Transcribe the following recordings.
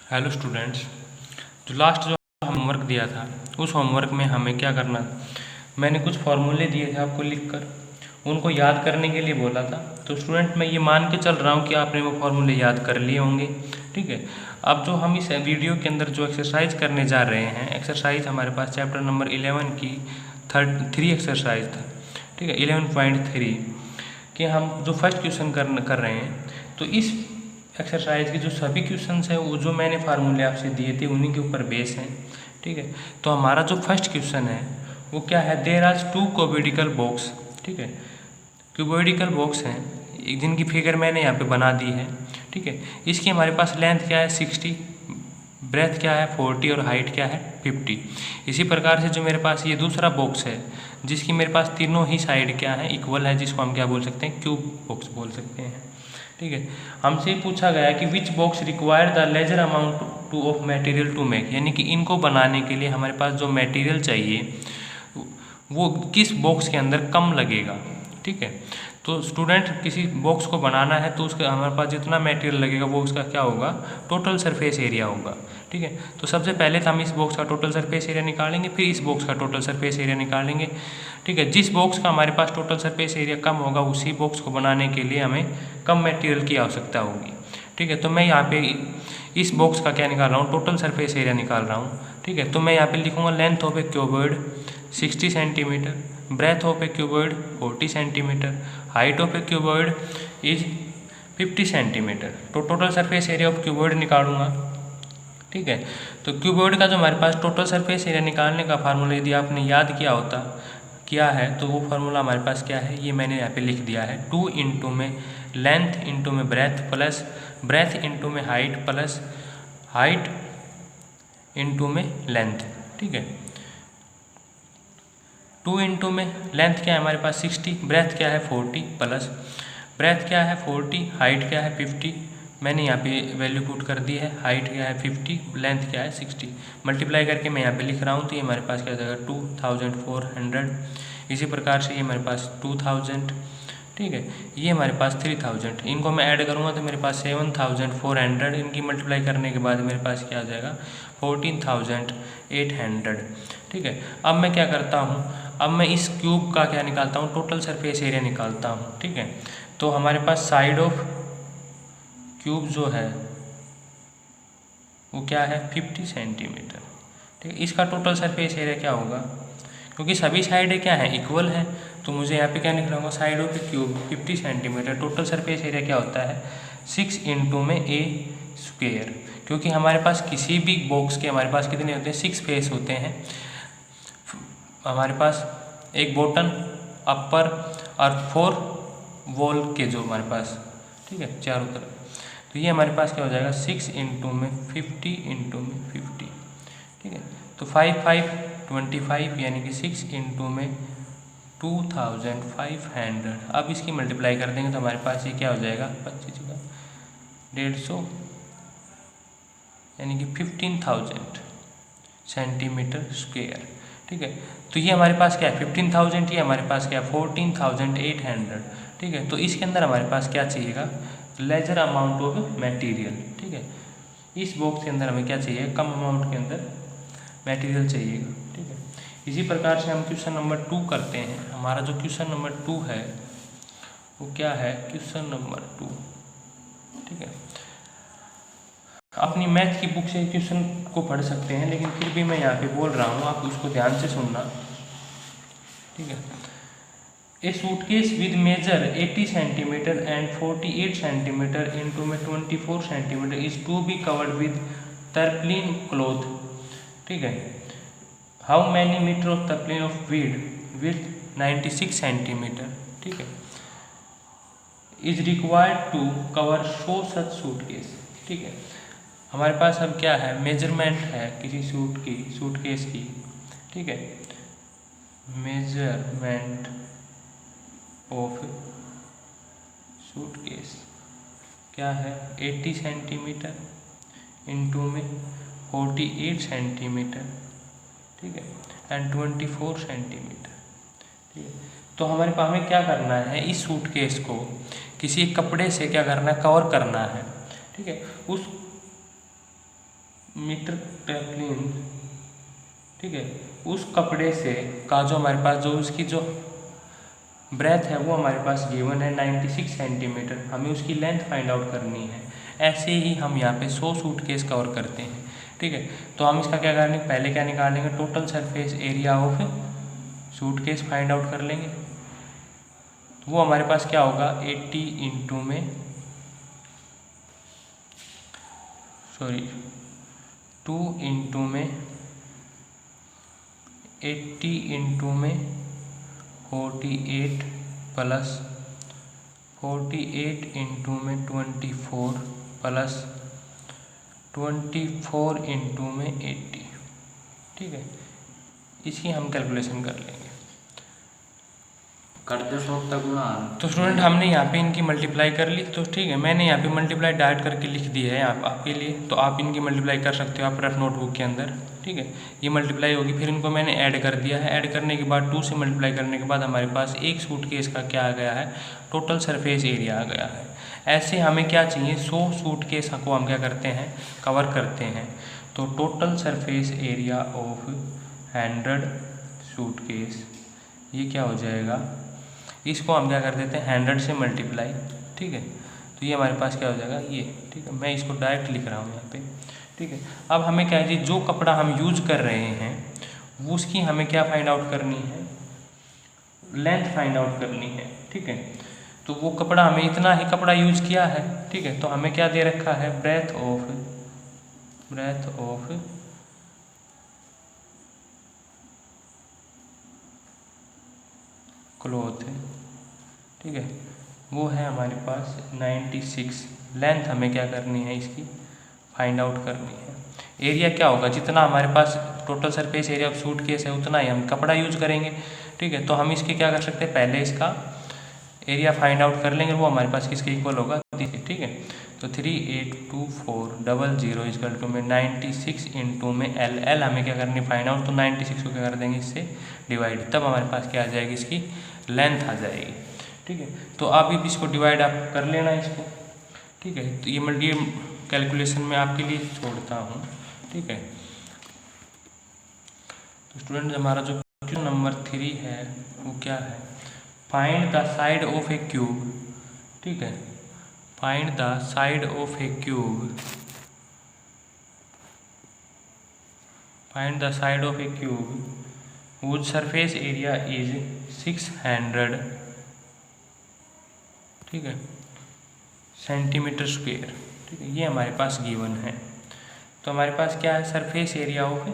Hello students. जो last जो homework दिया था उस होमवर्क में हमें क्या करना, मैंने कुछ फार्मूले दिए थे आपको लिखकर, उनको याद करने के लिए बोला था। तो स्टूडेंट मैं ये मान के चल रहा हूँ कि आपने वो फार्मूले याद कर लिए होंगे। ठीक है, अब जो हम इस वीडियो के अंदर जो एक्सरसाइज करने जा रहे हैं, एक्सरसाइज हमारे पास चैप्टर नंबर 11 की 3 एक्सरसाइज था। ठीक है, 11.3 कि हम जो फर्स्ट क्वेश्चन कर रहे हैं। तो इस एक्सरसाइज के जो सभी क्वेश्चंस हैं वो जो मैंने फार्मूले आपसे दिए थे उन्हीं के ऊपर बेस हैं। ठीक है, तो हमारा जो फर्स्ट क्वेश्चन है वो क्या है, देयर आर 2 क्यूबोइडिकल बॉक्स। ठीक है, क्यूबोइडिकल बॉक्स हैं जिनकी फिगर मैंने यहाँ पे बना दी है। ठीक है, इसकी हमारे पास लेंथ क्या है 60, ब्रेथ क्या है 40 और हाइट क्या है 50। इसी प्रकार से जो मेरे पास ये दूसरा बॉक्स है जिसकी मेरे पास तीनों ही साइड क्या है इक्वल है, जिसको हम क्या बोल सकते हैं, क्यूब बॉक्स बोल सकते हैं। ठीक है, हमसे पूछा गया कि which box require the lesser amount to of material to make, यानी कि इनको बनाने के लिए हमारे पास जो मटेरियल चाहिए वो किस बॉक्स के अंदर कम लगेगा। ठीक है, तो स्टूडेंट किसी बॉक्स को बनाना है तो उसका हमारे पास जितना मटेरियल लगेगा वो उसका क्या होगा, टोटल सरफेस एरिया होगा। ठीक है, तो सबसे पहले तो हम इस बॉक्स का टोटल सरफेस एरिया निकालेंगे, फिर इस बॉक्स का टोटल सरफेस एरिया निकालेंगे। ठीक है, जिस बॉक्स का हमारे पास टोटल सरफेस एरिया कम होगा उसी बॉक्स को बनाने के लिए हमें कम मटेरियल की आवश्यकता होगी। ठीक है, तो मैं यहाँ पे इस बॉक्स का क्या निकाल रहा हूँ, टोटल सरफेस एरिया निकाल रहा हूँ। ठीक है, तो मैं यहाँ पे लिखूँगा length of a cuboid 60 centimetre, breadth of a cuboid 40 centimetre, height of a cuboid is 50 centimetre. तो total surface area of cuboid निकालूंगा। ठीक है, तो क्यूबॉइड का जो हमारे पास टोटल सरफेस एरिया निकालने का फार्मूला यदि आपने याद किया है तो वो फार्मूला हमारे पास क्या है, ये मैंने यहाँ पे लिख दिया है। 2 इंटू में लेंथ इंटू में ब्रेथ प्लस ब्रेथ इंटू में हाइट प्लस हाइट इंटू में लेंथ। ठीक है, 2 इंटू में लेंथ क्या है हमारे पास 60, ब्रेथ क्या है 40 प्लस ब्रेथ क्या है 40, हाइट क्या है 50, मैंने यहाँ पे वैल्यू पुट कर दी है। हाइट क्या है 50, लेंथ क्या है 60, मल्टीप्लाई करके मैं यहाँ पे लिख रहा हूँ तो ये हमारे पास क्या हो जाएगा 2400। इसी प्रकार से ये हमारे पास 2000। ठीक है, ये हमारे पास 3000, इनको मैं ऐड करूँगा तो मेरे पास 7400, इनकी मल्टीप्लाई करने के बाद मेरे पास क्या आ जाएगा 14800। ठीक है, अब मैं क्या करता हूँ, अब मैं इस क्यूब का क्या निकालता हूँ, टोटल सरफेस एरिया निकालता हूँ। ठीक है, तो हमारे पास साइड ऑफ क्यूब जो है वो क्या है 50 सेंटीमीटर। ठीक है, इसका टोटल सरफेस एरिया क्या होगा, क्योंकि सभी साइडें क्या है इक्वल है, तो मुझे यहाँ पे क्या लिखना होगा, side of A cube 50 centimetre, total surface area क्या होता है 6 इंटू में ए स्क्वेयर। क्योंकि हमारे पास किसी भी बॉक्स के हमारे पास कितने होते हैं 6 फेस होते हैं। हमारे पास एक बॉटम अपर और 4 वॉल के जो हमारे पास, ठीक है, चारों तरफ। तो ये हमारे पास क्या हो जाएगा 6 इंटू में 50 इंटू में 50। ठीक है, तो 5 5 25 यानी कि 6 इंटू में 2500। अब इसकी मल्टीप्लाई कर देंगे तो हमारे पास ये क्या हो जाएगा 25 का 150 यानी कि 15000 सेंटीमीटर स्क्वेयर। ठीक है, तो ये हमारे पास क्या है 15000, ये हमारे पास क्या है 14800। ठीक है, तो इसके अंदर हमारे पास क्या चाहिएगा, लेजर अमाउंट ऑफ मटेरियल। ठीक है, इस बॉक्स के अंदर हमें क्या चाहिए, कम अमाउंट के अंदर मटेरियल चाहिएगा। ठीक है, इसी प्रकार से हम क्वेश्चन नंबर 2 करते हैं। हमारा जो क्वेश्चन नंबर 2 है वो क्या है, क्वेश्चन नंबर 2। ठीक है, अपनी मैथ की बुक से क्वेश्चन को पढ़ सकते हैं, लेकिन फिर भी मैं यहाँ पे बोल रहा हूँ, आप उसको ध्यान से सुनना। ठीक है, a suitcase with measure 80 centimetre and 48 centimetre into में 24 centimetre is to be covered with tarpaulin cloth. ठीक है, how many metre of tarpaulin of with 96 centimetre. ठीक है, is required to cover show such suitcase. ठीक है, हमारे पास अब क्या है, मेजरमेंट है किसी सूटकेस की। ठीक है, मेजरमेंट ऑफ सूटकेस क्या है 80 सेंटीमीटर इंटू में 48 सेंटीमीटर। ठीक है, एंड 24 सेंटीमीटर। ठीक है, तो हमारे पास हमें क्या करना है, इस सूटकेस को किसी कपड़े से क्या करना है, कवर करना है। ठीक है, उस मीटर टेफ्लिन, ठीक है, उस कपड़े से का जो हमारे पास जो उसकी जो ब्रेथ है वो हमारे पास गिवन है 96 सेंटीमीटर, हमें उसकी लेंथ फाइंड आउट करनी है। ऐसे ही हम यहाँ पे 100 सूटकेस कवर करते हैं, ठीक है। तो हम इसका क्या करेंगे, पहले क्या निकालेंगे, total surface area of suitcase find out कर लेंगे। तो वो हमारे पास क्या होगा, 80 इंटू में 2 इंटू में 80 इंटू में 48 प्लस 48 इंटू में 24 प्लस 24 इंटू में 80, ठीक है। इसकी हम कैलकुलेशन कर लेंगे। करते वक्त तक गुणा। तो स्टूडेंट हमने यहाँ पे इनकी मल्टीप्लाई कर ली, तो ठीक है, मैंने यहाँ पे मल्टीप्लाई डायरेक्ट करके लिख दी है आपके लिए, तो आप इनकी मल्टीप्लाई कर सकते हो आप रफ नोटबुक के अंदर, ठीक है। ये मल्टीप्लाई होगी, फिर इनको मैंने ऐड कर दिया है। ऐड करने के बाद 2 से मल्टीप्लाई करने के बाद हमारे पास एक सूटकेस का क्या आ गया है, टोटल सरफेस एरिया आ गया है। ऐसे हमें क्या चाहिए, 100 सूटकेस को हम क्या करते हैं, कवर करते हैं। तो total surface area of 100 suitcase, ये क्या हो जाएगा, इसको हम क्या कर देते हैं 100 से मल्टीप्लाई, ठीक है। तो ये हमारे पास क्या हो जाएगा, ये, ठीक है। मैं इसको डायरेक्ट लिख रहा हूँ यहाँ पे, ठीक है। अब हमें क्या है जी, जो कपड़ा हम यूज कर रहे हैं वो उसकी हमें क्या फाइंड आउट करनी है, लेंथ फाइंड आउट करनी है, ठीक है। तो वो कपड़ा हमें इतना ही कपड़ा यूज किया है, ठीक है। तो हमें क्या दे रखा है, ब्रेथ ऑफ क्लॉथ, ठीक है, वो है हमारे पास 96। लेंथ हमें क्या करनी है, इसकी फाइंड आउट करनी है। एरिया क्या होगा, जितना हमारे पास total surface area of suitcase है उतना ही हम कपड़ा यूज करेंगे, ठीक है। तो हम इसके क्या कर सकते हैं, पहले इसका एरिया फाइंड आउट कर लेंगे, वो हमारे पास किसके इक्वल होगा, ठीक है। तो 382400 इजकल टू में 96 इंटू में एल हमें क्या करनी फाइंड आउट, तो 96 को क्या कर देंगे इससे डिवाइड, तब हमारे पास क्या आ जाएगी, इसकी लेंथ आ जाएगी, ठीक है। तो आप भी इसको डिवाइड आप कर लेना इसको, ठीक है। तो ये मल्टी कैलकुलेशन में आपके लिए छोड़ता हूँ, ठीक है। तो स्टूडेंट हमारा जो क्वेश्चन नंबर 3 है वो क्या है, find the side of A cube, ठीक है। Find the side of A cube, find the side of A cube whose surface area is 600, ठीक है, सेंटीमीटर स्क्वेयर, ठीक है। ये हमारे पास गिवन है। तो हमारे पास क्या है, surface area of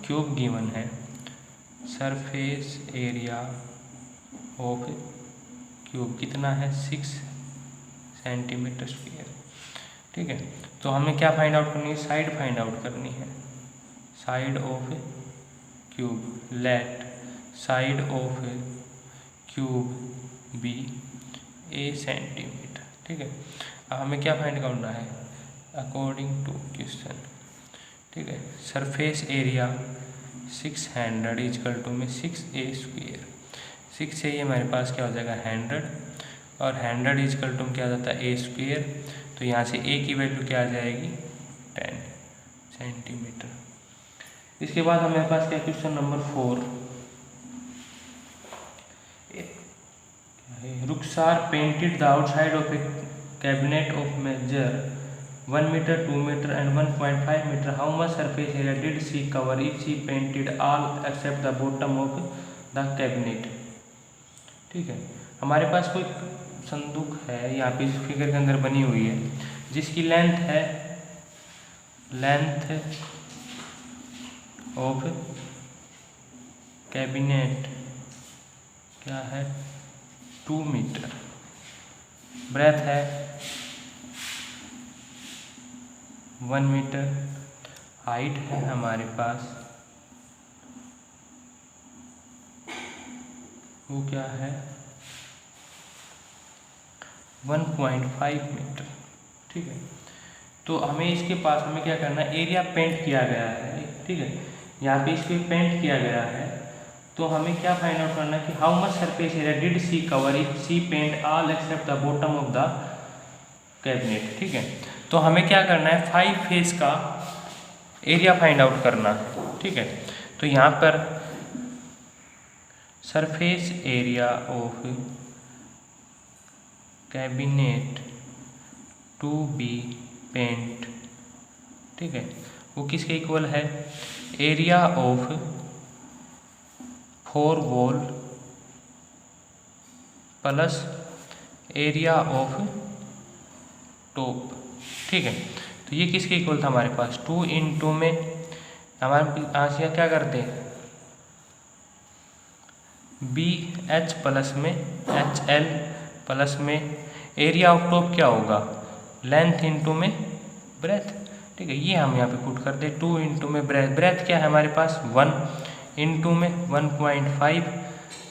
cube given है, सरफेस एरिया ऑफ क्यूब कितना है, 6 सेंटीमीटर स्क्वेयर, ठीक है। तो हमें क्या फाइंड आउट करनी है, साइड फाइंड आउट करनी है, side of cube, let side of cube be a centimetre, ठीक है। अब हमें क्या फाइंड करना है, अकॉर्डिंग टू क्वेश्चन, ठीक है। सरफेस एरिया 600 इजकल टू में 6a स्क्वेयर, 6 से ये हमारे पास क्या हो जाएगा 100, और 100 इजकल टू में क्या आ जाता है a स्क्वेयर, तो यहाँ से a की वैल्यू क्या आ जाएगी 10 सेंटीमीटर। इसके बाद हमारे पास क्या question number 4, Rukhsar painted the outside of a cabinet of measure 1 metre 2 metre and 1.5 metre, how much surface area did she cover if she painted all except the bottom of the cabinet, ठीक है। हमारे पास कोई संदूक है यहाँ पे इस figure के अंदर बनी हुई है, जिसकी लेंथ है, लेंथ ऑफ कैबिनेट क्या है 2 मीटर, ब्रेथ है 1 मीटर, हाइट है हमारे पास वो क्या है 1.5 मीटर, ठीक है। तो हमें इसके पास हमें क्या करना है, एरिया पेंट किया गया है, ठीक है। यहाँ पे इसको पेंट किया गया है, तो हमें क्या फाइंड आउट करना है कि how much surface area did she cover if she paint all except the bottom of the cabinet, ठीक है। तो हमें क्या करना है, 5 फेस का एरिया फाइंड आउट करना है। ठीक है, तो यहाँ पर surface area of cabinet to be paint, ठीक है, वो किसके इक्वल है? Area of 4 wall plus area of top. ठीक है, तो ये किसके इक्वल था हमारे पास? 2 इन 2 में हमारे आंसर क्या करते हैं? बी एच प्लस में एच एल प्लस में एरिया ऑफ टॉप क्या होगा? लेंथ इंटू में ब्रेथ। ठीक है, ये हम यहाँ पे पुट कर दे। 2 इंटू में ब्रेथ, ब्रेथ क्या है हमारे पास? 1 इंटू में 1.5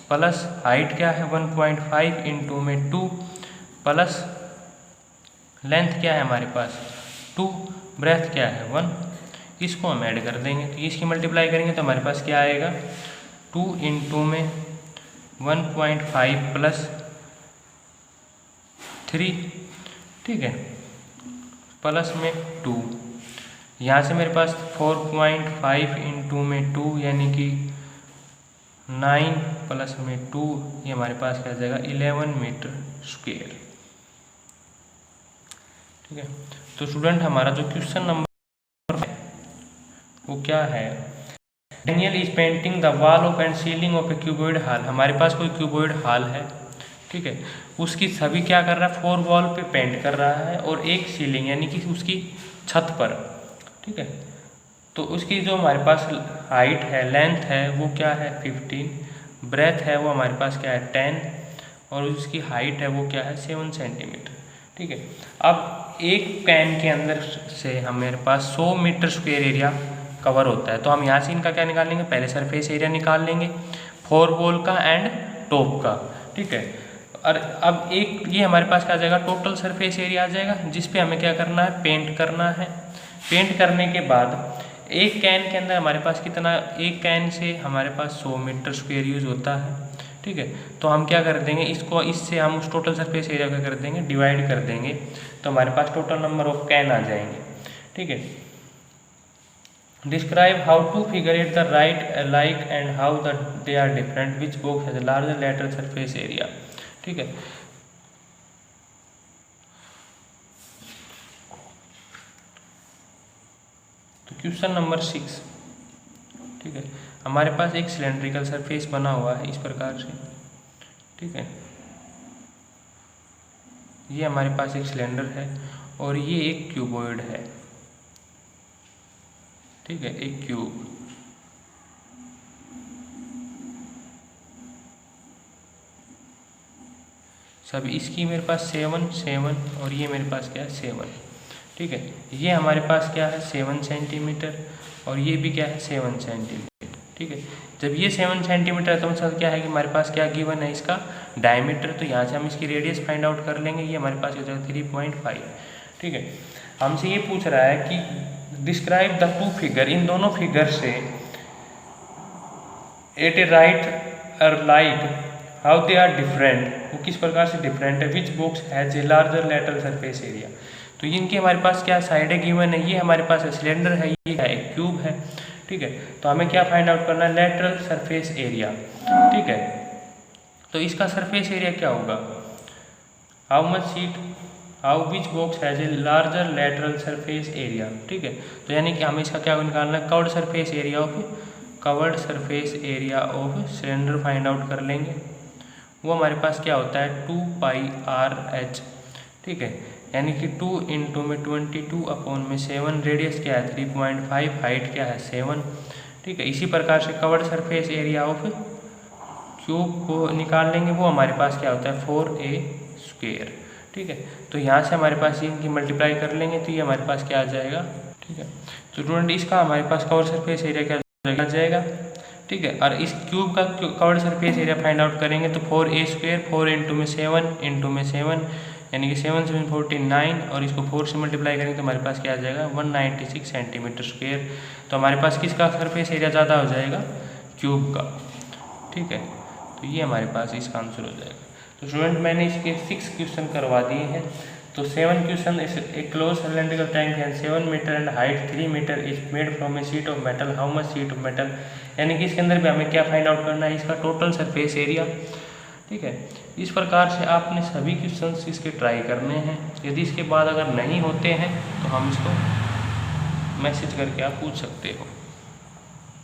प्लस हाइट क्या है? 1.5 इंटू में 2 प्लस लेंथ क्या है हमारे पास? 2, ब्रेथ क्या है? 1। इसको हम ऐड कर देंगे, तो इसकी मल्टीप्लाई करेंगे तो हमारे पास क्या आएगा? 2 इंटू में 1.5 प्लस 3, ठीक है, प्लस में 2। यहाँ से मेरे पास 4.5 इंटू में 2 यानी कि 9 प्लस में 2, ये हमारे पास क्या आ जाएगा? 11 मीटर स्क्वायर। ठीक है, तो स्टूडेंट हमारा जो क्वेश्चन नंबर है वो क्या है? Daniel is painting the wall of and ceiling of a cuboid hall. हमारे पास कोई क्यूबॉइड हॉल है, ठीक है, उसकी सभी क्या कर रहा है? 4 वॉल पे पेंट कर रहा है और एक सीलिंग यानी कि उसकी छत पर। ठीक है, तो उसकी जो हमारे पास हाइट है, लेंथ है, वो क्या है? 15, ब्रेथ है वो हमारे पास क्या है? 10 और उसकी हाइट है वो क्या है? 7 सेंटीमीटर। ठीक है, अब एक कैन के अंदर से हमारे पास 100 मीटर स्क्वायर एरिया कवर होता है, तो हम यहाँ से इनका क्या निकाल लेंगे? पहले सरफेस एरिया निकाल लेंगे 4 वॉल का एंड टॉप का। ठीक है, और अब एक ये हमारे पास क्या आ जाएगा? टोटल सरफेस एरिया आ जाएगा, जिस पे हमें क्या करना है? पेंट करना है। पेंट करने के बाद एक कैन के अंदर हमारे पास कितना? एक कैन से हमारे पास 100 मीटर स्क्वायर यूज होता है। ठीक है, तो हम क्या कर देंगे? इसको इससे हम उस टोटल सरफेस एरिया को कर देंगे, डिवाइड कर देंगे, तो हमारे पास टोटल नंबर ऑफ कैन आ जाएंगे। ठीक है, describe how to figure it the right like and how the they are different, which box has larger lateral surface area. ठीक है, तो क्वेश्चन नंबर 6, ठीक है, हमारे पास एक सिलेंड्रिकल सरफेस बना हुआ है इस प्रकार से। ठीक है, ये हमारे पास एक सिलेंडर है और ये एक क्यूबॉइड है। ठीक है, एक क्यूब। सब इसकी मेरे पास 7 7 और ये मेरे पास क्या है? 7। ठीक है, ये हमारे पास क्या है? 7 सेंटीमीटर और ये भी क्या है? 7 सेंटीमीटर। ठीक है, जब ये 7 सेंटीमीटर है तो मतलब क्या है कि हमारे पास क्या गिवन है? इसका डायमीटर। तो यहाँ से हम इसकी रेडियस फाइंड आउट कर लेंगे, ये हमारे पास हो जाएगा 3.5। ठीक है, हमसे ये पूछ रहा है कि डिस्क्राइब द 2 फिगर, इन दोनों फिगर से एट ए राइट और light how they are different, वो किस प्रकार से डिफरेंट है। Which box has a larger lateral surface area, तो इनके हमारे पास क्या साइड है गिवन है? ये हमारे पास सिलेंडर है, ये है एक क्यूब है। ठीक है, तो हमें क्या फाइंड आउट करना है? Lateral surface area. ठीक है, तो इसका सरफेस एरिया क्या होगा? How much sheet, how which box has a larger lateral surface area. ठीक है, तो यानी कि हमें इसका क्या निकालना है? Curved surface area of, curved surface area of cylinder find out कर लेंगे। वो हमारे पास क्या होता है? 2πRH। ठीक है, यानी कि 2 इंटू में 22 अपॉन में 7, रेडियस क्या है? 3.5, हाइट क्या है? 7। ठीक है, इसी प्रकार से curved surface area of cube को निकाल लेंगे, वो हमारे पास क्या होता है? 4A square. ठीक है, तो यहाँ से हमारे पास इनकी मल्टीप्लाई कर लेंगे तो ये हमारे पास क्या आ जाएगा? ठीक है, तो स्टूडेंट इसका हमारे पास कवर्ड सरफेस एरिया क्या आ जाएगा? ठीक है, और इस क्यूब का curved surface area find out करेंगे तो 4A स्क्वायर, 4 इंटू में 7 इंटू में 7 यानी कि 7 7 49 और इसको 4 से मल्टीप्लाई करेंगे तो हमारे पास क्या आ जाएगा? 196 सेंटीमीटर स्क्वायर। तो हमारे पास किसका सरफेस एरिया ज़्यादा हो जाएगा? क्यूब का। ठीक है, तो ये हमारे पास इसका आंसर हो जाएगा। तो स्टूडेंट मैंने इसके 6 क्वेश्चन करवा दिए हैं, तो 7 क्वेश्चन इस ए क्लोज सिलेंड्रिकल टैंक है 7 metre and height 3 metre is made from a sheet of metal, how much sheet of metal, यानी कि इसके अंदर भी हमें क्या फाइंड आउट करना है, इसका टोटल सरफेस एरिया। ठीक है, इस प्रकार से आपने सभी क्वेश्चंस इसके ट्राई करने हैं। यदि इसके बाद अगर नहीं होते हैं तो हम इसको मैसेज करके आप पूछ सकते हो।